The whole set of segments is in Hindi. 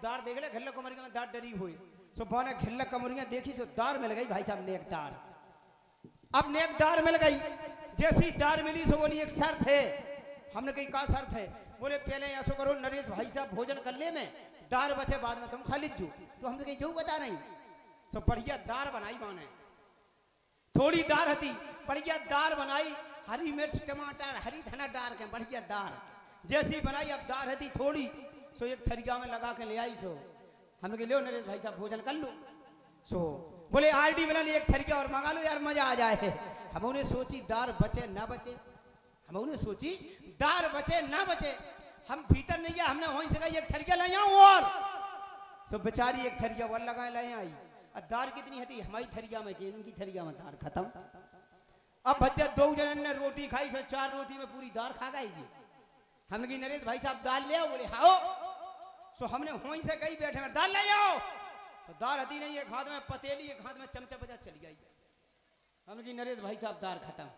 दार देख ले घिल्ला कमरिया में दार डरी हुई सो बने घिल्ला कमरिया देखी सो दार मिल गई भाई साहब नेक दार। अब नेक दार मिल गई, जैसी दार मिली सो बोली एक शर्त है। हमने कही का शर्त है? बोले पहले ऐसा करो नरेश भाई साहब भोजन कर ले में दार बचे बाद में तुम खा लीजो। तो हमने कही जो बता रही सो बढ़िया दार बनाई माने, थोड़ी दार हती बढ़िया दार बनाई, हरी मिर्च टमाटर हरी धना डाल के बढ़िया दार जैसी बनाई। अब दार हती थोड़ी सो एक थरिया में लगा के ले आई सो हमने कहा लो नरेश भाई साहब भोजन कर लो। सो बोले आरडी बना ली एक थरिया और मंगा लो यार मजा आ जाए। हम उन्हें सोची दार बचे ना बचे, हम उन्हें सोची दार बचे ना बचे, हम भीतर नहीं गया, हमने वहीं से कहा एक थरिया ले आओ और सो बेचारी एक थरिया और लगाए ले आई। दार कितनी हती हमारी थरिया में, इनकी थरिया में दार खत्म। अब बच्चे दो जनन ने रोटी खाई सो 4 रोटी में पूरी दार खा गई जी। हमने कही नरेश भाई साहब दाल ले आओ, बोले हाओ। सो हमने वहीं से कही बैठे में दाल ले आओ, तो दाल हती नहीं, एक हाथ में पतेली एक हाथ में चमचा बजा चली गई। हमने कही नरेश भाई साहब दाल खत्म।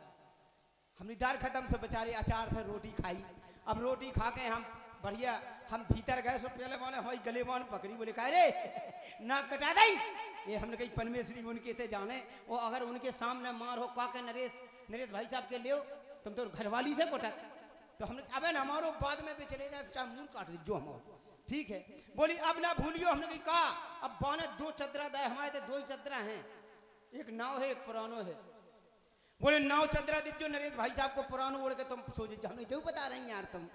हमने दाल खत्म से बेचारे अचार से रोटी खाई। अब रोटी खा के हम बढ़िया हम भीतर गए सो पहले बोले हो गले बान पकड़ी, बोले कह रे ना कटा गई। ये हमने कही परमेश्वरी उनके थे जाने, वो अगर उनके सामने मार हो का के नरेश भाई साहब के लियो तुम तो घरवाली से कोटा। तो हमने अबे ना मारो बाद में भी चले जाए चाहे मुंह काट जो हमारो ठीक है। बोली अब ना भूलियो। हमने कही कहा अब बाने 2 चदरा दे हमारे थे 2 ही चदरा हैं, एक नाव है एक पुरानो है। बोले नाव चदरा दीजो नरेश भाई साहब को, पुरानो ओढ़ के तुम सो जाओ। हमने जो बता रही यार तुम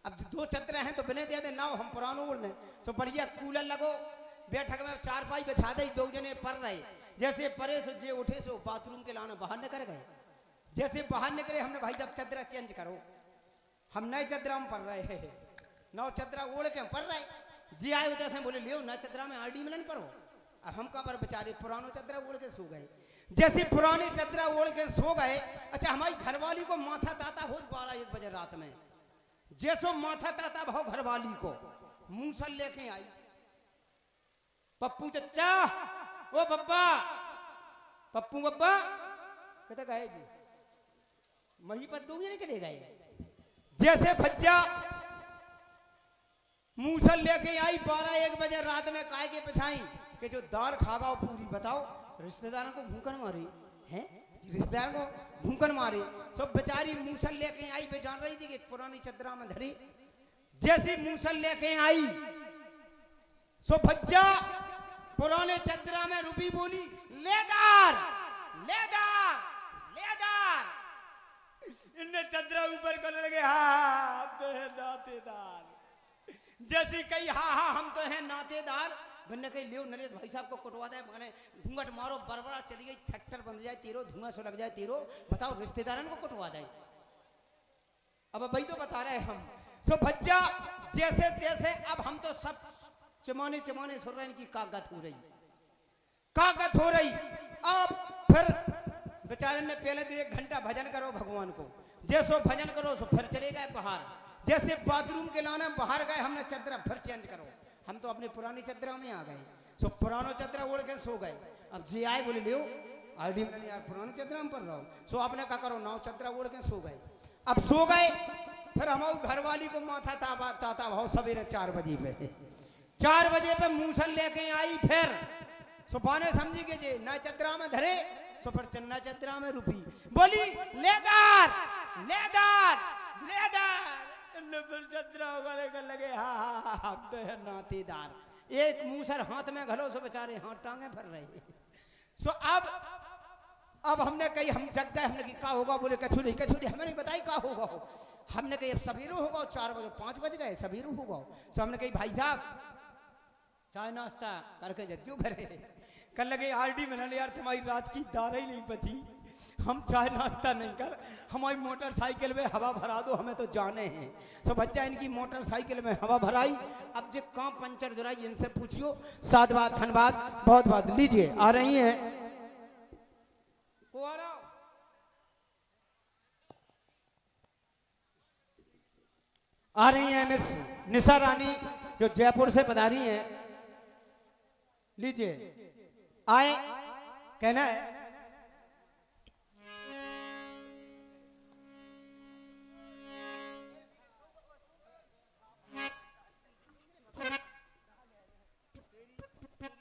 अब 2 चदरा हैं तो बिने दे दे नाव हम पुरानो ओढ़ दें। सो बढ़िया कूलर लगो बैठक में 4 पाई बिछा दे, 2 जने पर रहे जैसे परे सो जे उठे सो बाथरूम के लाना बाहर निकल गए। जैसे बाहर निकले हमने भाई साहब चदरा चेंज करो, हम नए चदरा में पड़ रहे हैं, 9 चदरा ओढ़ के पड़ रहे जी आए होते से बोले लियो नए चदरा में आरडी मिलन परो। अब हम का पर बेचारे पुरानो चदरा ओढ़ के सो गए। जैसे पुराने चदरा ओढ़ के सो गए, अच्छा हमारी घरवाली को माथा ताता हो 12-1 बजे रात में, जैसो माथा ताता भाव घरवाली को मूसल लेके आई। पप्पू चच्चा ओ बब्बा, पप्पू बब्बा कहता गए जी मही पर 2 जने चले गए। जैसे भज्जा मूसल लेके आई 12-1 बजे रात में काय के पिछाई कि जो दार खागा पूरी बताओ रिश्तेदारों को भूखन मारी हैं, रिश्तेदारों को भूखन मारी। सब बेचारी मूसल लेके आई, वे जान रही थी कि पुरानी चदरा में धरी। जैसी मूसल लेके आई सो भज्जा पुराने चदरा में रुपी बोली लेदार लेदार लेदार। इनने चदरा ऊपर करने लगे हाँ हम तो है नातेदार। जैसे कही हाँ हाँ हम तो हैं नातेदार। बनने कही लियो नरेश भाई साहब को कुटवा दे, मैंने घूंघट मारो बरबरा चली गई, थट्टर बंध जाए तेरो, धुआं सो लग जाए तेरो, बताओ रिश्तेदारों को कुटवा दे। अब भाई तो बता रहे हम सो भज्जा जैसे तैसे। अब हम तो सब चमाने चमाने सुन रहे हैं कि कागत हो रही कागत हो रही। अब फिर बेचारे ने पहले तो 1 घंटा भजन करो भगवान को, जैसो भजन करो सो फिर चले गए बाहर। जैसे बाथरूम के लाने बाहर गए हमने चदरा फिर चेंज करो, हम तो अपने पुरानी चदरा में आ गए। सो पुरानो चदरा ओढ़ के सो गए। अब जी आए बोले लियो आरडी में यार पुरानी चदरा में पड़ रहा हूँ। सो आपने क्या करो 9 चदरा ओढ़ के सो गए। अब सो गए फिर हमारी घरवाली को माथा ताता भाव सवेरे 4 बजे पे 4 बजे पे मूसल लेके आई। फिर सुबह ने समझी के जे ना चदरा में धरे सो फिर चन्ना चदरा में रुपी बोली लेदार लेदार लेदार। फिर चदरा कर लगे हाँ हाँ हाँ हम तो है नातेदार। एक मूसर हाथ में घलो सो बेचारे हाथ टांगे फिर रहे। सो अब हमने कही हम जग गए। हमने कही का होगा, बोले कछु नहीं हमें नहीं बताई का होगा हो। हमने कही अब सवेरे होगा 4 बजे 5 बज गए सवेरे होगा। सो हमने कही भाई साहब चाय नाश्ता करके जज्जू घरे कर लगे आरडी में यार तुम्हारी रात की दाल ही नहीं बची, हम चाय नाश्ता नहीं कर हमारी मोटरसाइकिल में हवा भरा दो हमें तो जाने हैं। सो बच्चा इनकी मोटरसाइकिल में हवा भराई। अब जो कहाँ पंचर दुराई इनसे पूछियो। साधुवाद धन्यवाद बहुत बहुत। लीजिए आ रही हैं आ रही हैं मिस निशा रानी जो जयपुर से पधारी हैं। लीजिए आए कहना है